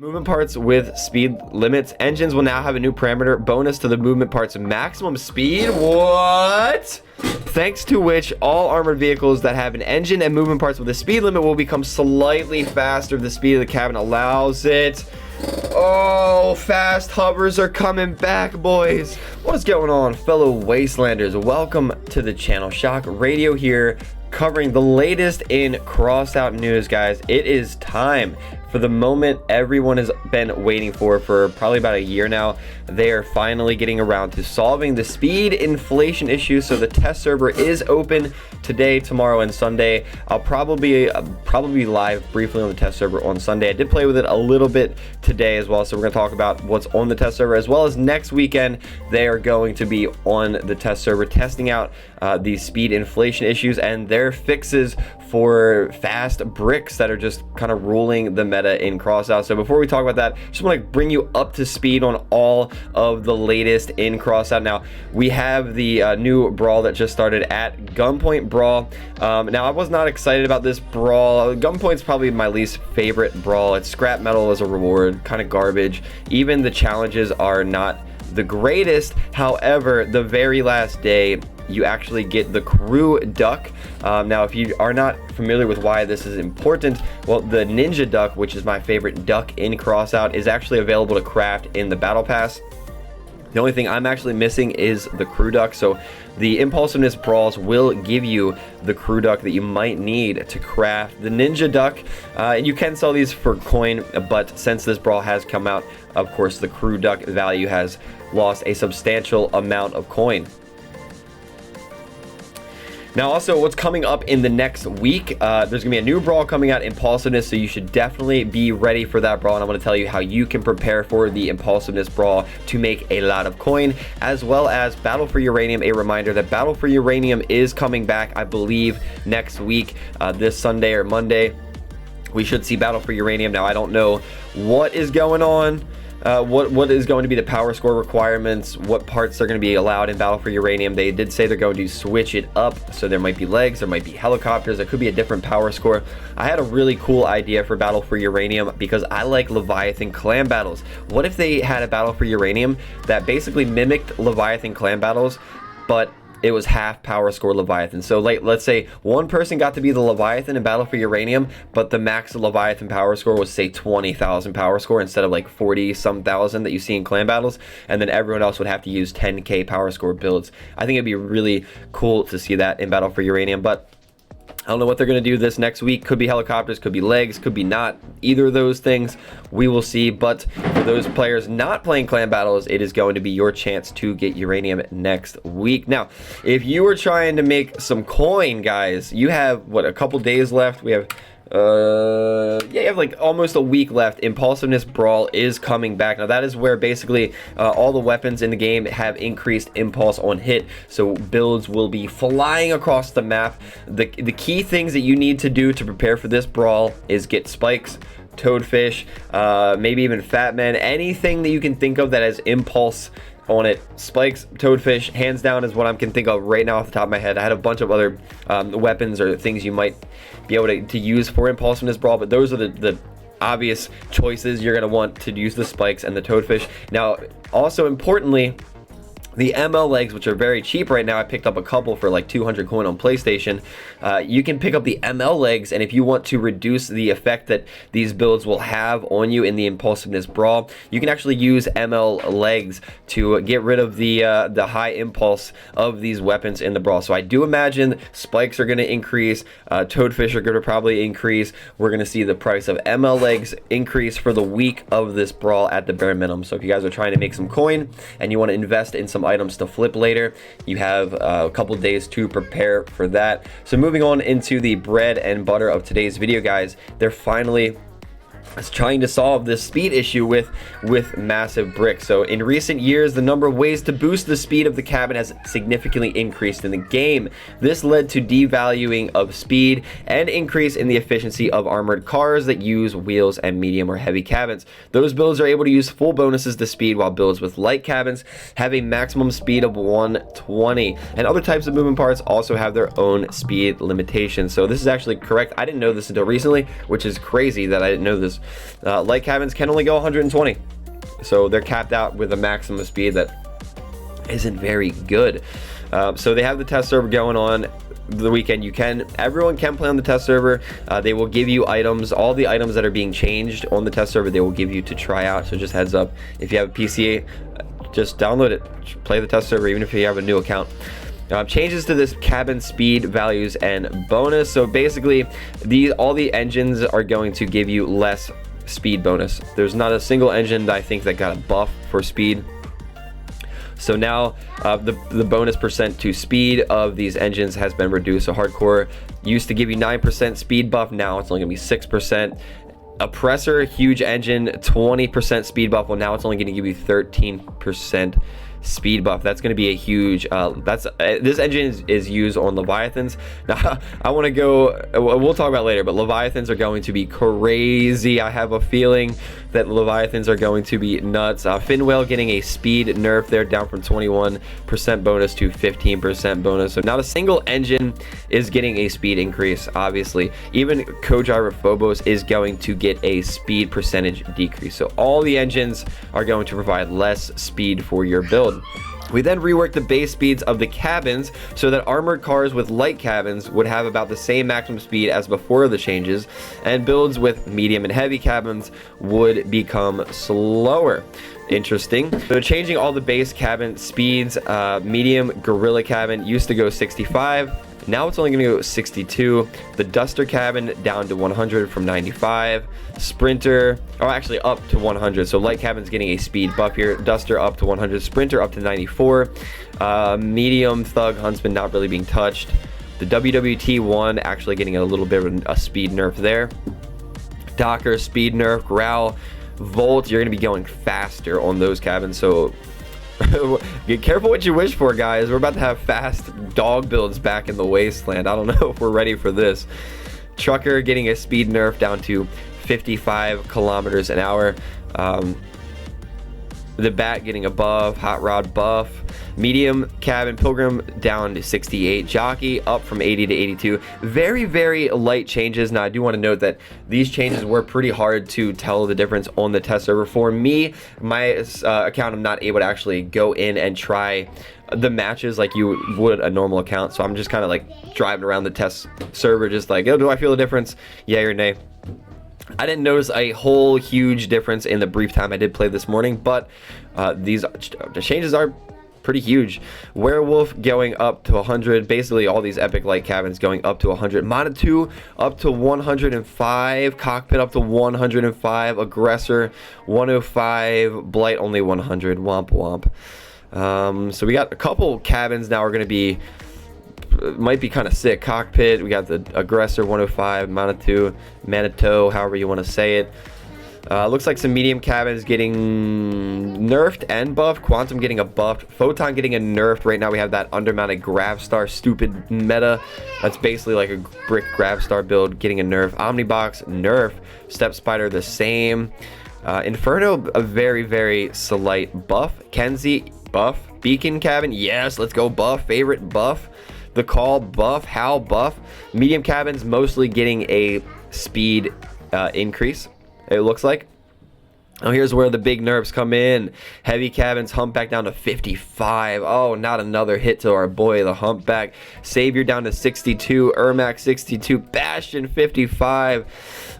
Movement parts with speed limits. Engines will now have a new parameter bonus to the movement parts maximum speed. What? Thanks to which all armored vehicles that have an engine and movement parts with a speed limit will become slightly faster if the speed of the cabin allows it. Oh, fast hovers are coming back, boys. What's going on, fellow wastelanders? Welcome to the channel. Shock Radio here, covering the latest in CROSSOUT news, guys. It is time for the moment everyone has been waiting for probably about a year now. They are finally getting around to solving the speed inflation issue. So the test server is open today, tomorrow, and Sunday. I'll probably be live briefly on the test server on Sunday. I did play with it a little bit today as well, so we're going to talk about what's on the test server, as well as next weekend they are going to be on the test server testing out the speed inflation issues and their fixes for fast bricks that are just kind of ruling the meta in CROSSOUT. So before we talk about that, just want to bring you up to speed on all of the latest in CROSSOUT. Now we have the new brawl that just started at Gunpoint Brawl. Now I was not excited about this brawl. Gunpoint's probably my least favorite brawl. It's scrap metal as a reward, kind of garbage. Even the challenges are not the greatest. However, the very last day you actually get the crew duck. Now if you are not familiar with why this is important, well, the ninja duck, which is my favorite duck in CROSSOUT, is actually available to craft in the battle pass. The only thing I'm actually missing is the crew duck. So the Impulsiveness brawls will give you the crew duck that you might need to craft the ninja duck. And you can sell these for coin, but since this brawl has come out, of course the crew duck value has lost a substantial amount of coin. Now also, what's coming up in the next week, there's gonna be a new brawl coming out, Impulsiveness, so you should definitely be ready for that brawl, and I'm gonna tell you how you can prepare for the Impulsiveness brawl to make a lot of coin, as well as Battle for Uranium. A reminder that Battle for Uranium is coming back, I believe, next week, this Sunday or Monday. We should see Battle for Uranium. Now I don't know what is going on. What is going to be the power score requirements, what parts are going to be allowed in Battle for Uranium. They did say they're going to switch it up, so there might be legs, there might be helicopters, there could be a different power score. I had a really cool idea for Battle for Uranium because I like Leviathan clan battles. What if they had a Battle for Uranium that basically mimicked Leviathan clan battles, but it was half power score Leviathan? So like, let's say one person got to be the Leviathan in Battle for Uranium, but the max Leviathan power score was, say, 20,000 power score instead of like 40-some thousand that you see in clan battles, and then everyone else would have to use 10k power score builds. I think it'd be really cool to see that in Battle for Uranium, but I don't know what they're going to do this next week. Could be helicopters, could be legs, could be not either of those things. We will see. But for those players not playing clan battles, it is going to be your chance to get uranium next week. Now, if you are trying to make some coin, guys, you have, what, a couple days left? We have you have like almost a week left. Impulsiveness brawl is coming back. Now that is where basically all the weapons in the game have increased impulse on hit, so builds will be flying across the map. The key things that you need to do to prepare for this brawl is get spikes, toadfish, maybe even fat men, anything that you can think of that has impulse on it. Spikes, toadfish, hands down, is what I can think of right now off the top of my head. I had a bunch of other weapons or things you might be able to use for Impulsiveness brawl, but those are the obvious choices. You're going to want to use the spikes and the toadfish. Now, also importantly, the ML legs, which are very cheap right now. I picked up a couple for like 200 coin on PlayStation. You can pick up the ML legs, and if you want to reduce the effect that these builds will have on you in the Impulsiveness brawl, you can actually use ML legs to get rid of the high impulse of these weapons in the brawl. So I do imagine spikes are going to increase, toadfish are going to probably increase. We're going to see the price of ML legs increase for the week of this brawl at the bare minimum. So if you guys are trying to make some coin and you want to invest in some items to flip later, you have a couple days to prepare for that. So moving on into the bread and butter of today's video, guys, they're finally trying to solve this speed issue with massive bricks. So in recent years, the number of ways to boost the speed of the cabin has significantly increased in the game. This led to devaluing of speed and increase in the efficiency of armored cars that use wheels and medium or heavy cabins. Those builds are able to use full bonuses to speed, while builds with light cabins have a maximum speed of 120. And other types of movement parts also have their own speed limitations. So this is actually correct. I didn't know this until recently, which is crazy that I didn't know this bonus. Light cabins can only go 120, so they're capped out with a maximum speed that isn't very good. So they have the test server going on the weekend. Everyone can play on the test server. They will give you items, all the items that are being changed on the test server, they will give you to try out. So just heads up, if you have a PC, just download it, play the test server, even if you have a new account. Changes to this cabin speed values and bonus. So basically, all the engines are going to give you less speed bonus. There's not a single engine that I think that got a buff for speed. So now the bonus percent to speed of these engines has been reduced. So hardcore used to give you 9% speed buff, now it's only gonna be 6%. Oppressor, huge engine, 20% speed buff. Well, now it's only gonna give you 13% speed buff. That's going to be a huge this engine is used on Leviathans. Now I want to go, we'll talk about later, but Leviathans are going to be crazy. I have a feeling that Leviathans are going to be nuts. Finwhale getting a speed nerf there, down from 21% bonus to 15% bonus. So not a single engine is getting a speed increase. Obviously, even co-driver Phobos is going to get a speed percentage decrease. So all the engines are going to provide less speed for your build. We then reworked the base speeds of the cabins so that armored cars with light cabins would have about the same maximum speed as before the changes, and builds with medium and heavy cabins would become slower. Interesting. So changing all the base cabin speeds. Medium gorilla cabin used to go 65. Now it's only going to go 62. The Duster cabin down to 100 from 95. Sprinter, or actually up to 100. So light cabin's getting a speed buff here. Duster up to 100. Sprinter up to 94. Medium Thug Huntsman not really being touched. The WWT1 actually getting a little bit of a speed nerf there. Docker speed nerf. Growl, Volt, you're going to be going faster on those cabins. So get careful what you wish for, guys. We're about to have fast dog builds back in the wasteland. I don't know if we're ready for this. Trucker getting a speed nerf down to 55 kilometers an hour. The Bat getting a buff. Hot Rod buff. Medium cabin Pilgrim down to 68. Jockey up from 80 to 82. Very, very light changes. Now I do want to note that these changes were pretty hard to tell the difference on the test server. For me, my account, I'm not able to actually go in and try the matches like you would a normal account. So I'm just kind of like driving around the test server, just like, oh, do I feel a difference? Yay or nay? I didn't notice a whole huge difference in the brief time I did play this morning, but the changes are pretty huge. Werewolf going up to 100. Basically all these epic light cabins going up to 100. Monotoo up to 105. Cockpit up to 105. Aggressor 105. Blight only 100. Womp womp. So we got a couple cabins now are going to be, might be kind of sick. Cockpit, we got the Aggressor 105, Manitou, however you want to say it. Looks like some medium cabins getting nerfed and buffed. Quantum getting a buff. Photon getting a nerfed. Right now we have that undermounted Gravstar stupid meta. That's basically like a brick Gravstar build getting a nerf. Omnibox nerf. Step Spider the same. Inferno a very, very slight buff. Kenzie buff. Beacon cabin, yes, let's go buff. Favorite buff. The Call buff. Howl buff. Medium cabins mostly getting a speed increase, it looks like. Oh, here's where the big nerfs come in. Heavy cabins, Humpback down to 55. Oh, not another hit to our boy, the Humpback. Savior down to 62. Ermac 62. Bastion 55.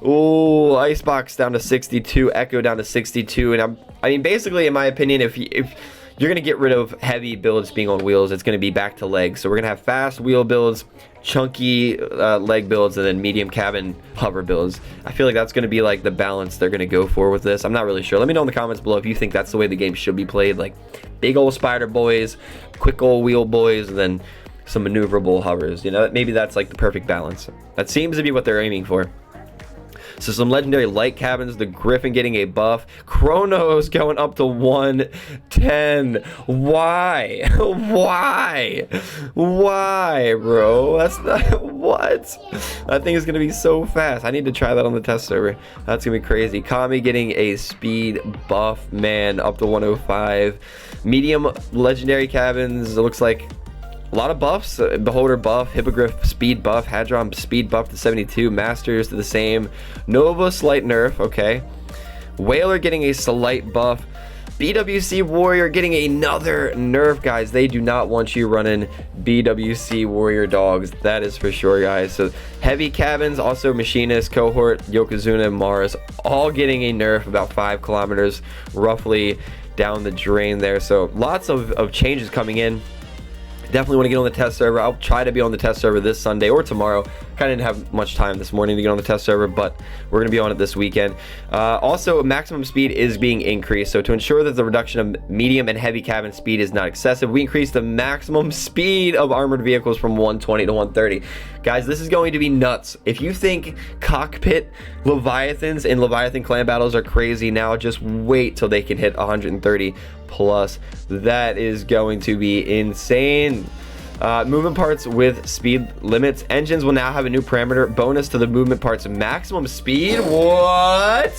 Ooh, Icebox down to 62. Echo down to 62. And I mean, basically, in my opinion, if you're going to get rid of heavy builds being on wheels, it's going to be back to legs. So we're going to have fast wheel builds, chunky leg builds, and then medium cabin hover builds. I feel like that's going to be like the balance they're going to go for with this. I'm not really sure. Let me know in the comments below if you think that's the way the game should be played. Like big old spider boys, quick old wheel boys, and then some maneuverable hovers. You know, maybe that's like the perfect balance. That seems to be what they're aiming for. So some legendary light cabins, the Griffin getting a buff. Chronos going up to 110. Why? Why, bro? That's not, what? That thing is going to be so fast. I need to try that on the test server. That's going to be crazy. Kami getting a speed buff, man, up to 105. Medium legendary cabins, it looks like a lot of buffs. Beholder buff, Hippogriff speed buff, Hadron speed buff to 72, Masters to the same, Nova slight nerf, okay. Whaler getting a slight buff, BWC Warrior getting another nerf, guys. They do not want you running BWC Warrior dogs, that is for sure, guys. So heavy cabins, also Machinist, Cohort, Yokozuna, Mars, all getting a nerf about 5 kilometers roughly down the drain there. So lots of changes coming in. Definitely want to get on the test server. I'll try to be on the test server this Sunday or tomorrow. Kind of didn't have much time this morning to get on the test server, but we're going to be on it this weekend. Also, maximum speed is being increased. So to ensure that the reduction of medium and heavy cabin speed is not excessive, we increased the maximum speed of armored vehicles from 120 to 130. Guys, this is going to be nuts. If you think cockpit Leviathans in Leviathan clan battles are crazy now, just wait till they can hit 130 plus. That is going to be insane. Movement parts with speed limits. Engines will now have a new parameter bonus to the movement parts maximum speed. What?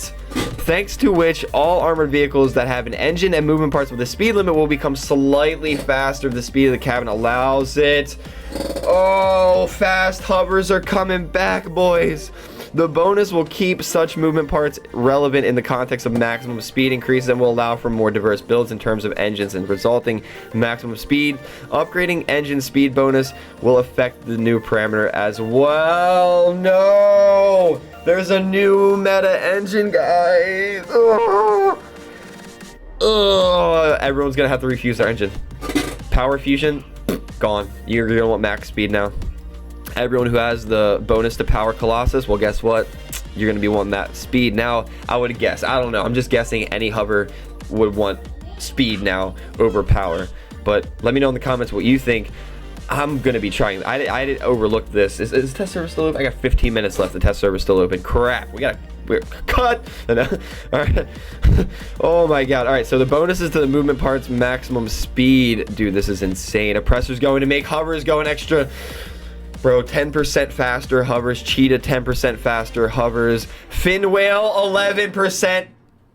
Thanks to which all armored vehicles that have an engine and movement parts with a speed limit will become slightly faster if the speed of the cabin allows it. Oh, fast hovers are coming back, boys. The bonus will keep such movement parts relevant in the context of maximum speed increases and will allow for more diverse builds in terms of engines and resulting maximum speed. Upgrading engine speed bonus will affect the new parameter as well. No! There's a new meta engine, guys. Oh, everyone's gonna have to refuse their engine. Power fusion, gone. You're gonna want max speed now. Everyone who has the bonus to power Colossus, well, guess what? You're going to be wanting that speed. Now, I would guess, I don't know, I'm just guessing any hover would want speed now over power. But let me know in the comments what you think. I'm going to be trying. I did overlook this. Is the test server still open? I got 15 minutes left. The test server's still open. Crap. We're cut. All right. Oh my god. All right, so the bonuses to the movement parts maximum speed. Dude, this is insane. Oppressor's going to make hovers go an extra... Bro, 10% faster hovers. Cheetah, 10% faster hovers. Fin whale, 11%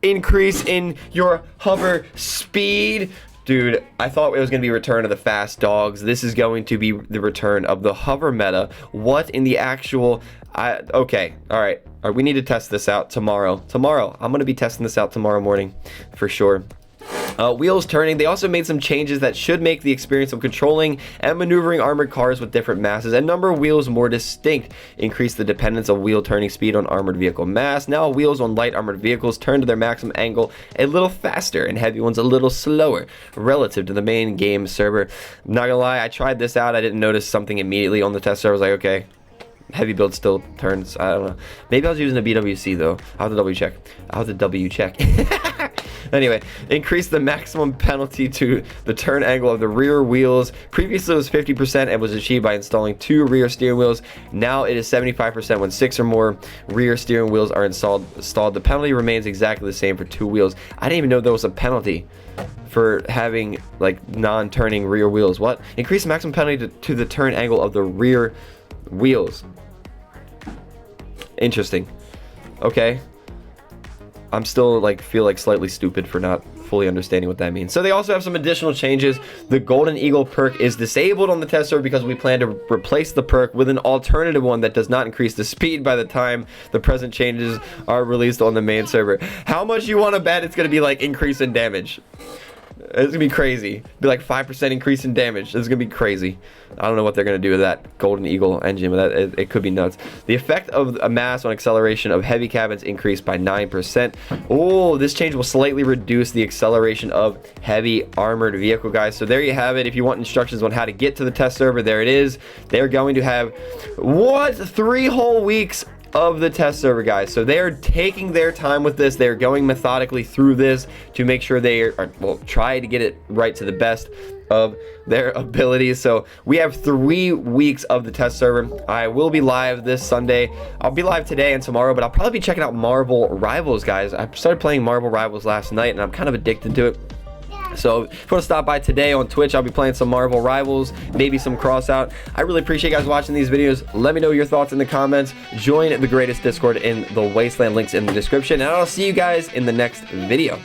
increase in your hover speed. Dude, I thought it was going to be return of the fast dogs. This is going to be the return of the hover meta. What in the actual... okay, all right. We need to test this out tomorrow. I'm going to be testing this out tomorrow morning for sure. Wheels turning. They also made some changes that should make the experience of controlling and maneuvering armored cars with different masses and number of wheels more distinct. Increase the dependence of wheel turning speed on armored vehicle mass. Now wheels on light armored vehicles turn to their maximum angle a little faster and heavy ones a little slower relative to the main game server. Not gonna lie, I tried this out. I didn't notice something immediately on the test server. I was like, okay, heavy build still turns. I don't know. Maybe I was using a BWC though. I'll have to W check. Anyway, increase the maximum penalty to the turn angle of the rear wheels. Previously it was 50% and was achieved by installing 2 rear steering wheels. Now it is 75% when 6 or more rear steering wheels are installed. The penalty remains exactly the same for 2 wheels. I didn't even know there was a penalty for having like non-turning rear wheels. What? Increase the maximum penalty to the turn angle of the rear wheels. Interesting. Okay. I'm still feel like slightly stupid for not fully understanding what that means. So they also have some additional changes. The Golden Eagle perk is disabled on the test server because we plan to replace the perk with an alternative one that does not increase the speed by the time the present changes are released on the main server. How much you want to bet it's going to be like increase in damage? It's gonna be crazy. Be like 5% increase in damage. This is gonna be crazy. I don't know what they're gonna do with that Golden Eagle engine, but it could be nuts. The effect of a mass on acceleration of heavy cabins increased by 9%. Oh, this change will slightly reduce the acceleration of heavy armored vehicle, guys. So there you have it. If you want instructions on how to get to the test server, there it is. They're going to have 3 whole weeks of the test server, guys. So they're taking their time with this. They're going methodically through this to make sure they will try to get it right to the best of their abilities. So we have 3 weeks of the test server. I will be live this Sunday. I'll be live today and tomorrow, but I'll probably be checking out Marvel Rivals, guys. I started playing Marvel Rivals last night and I'm kind of addicted to it. So if you want to stop by today on Twitch, I'll be playing some Marvel Rivals, maybe some CROSSOUT. I really appreciate you guys watching these videos. Let me know your thoughts in the comments. Join the greatest Discord in the Wasteland, links in the description, and I'll see you guys in the next video.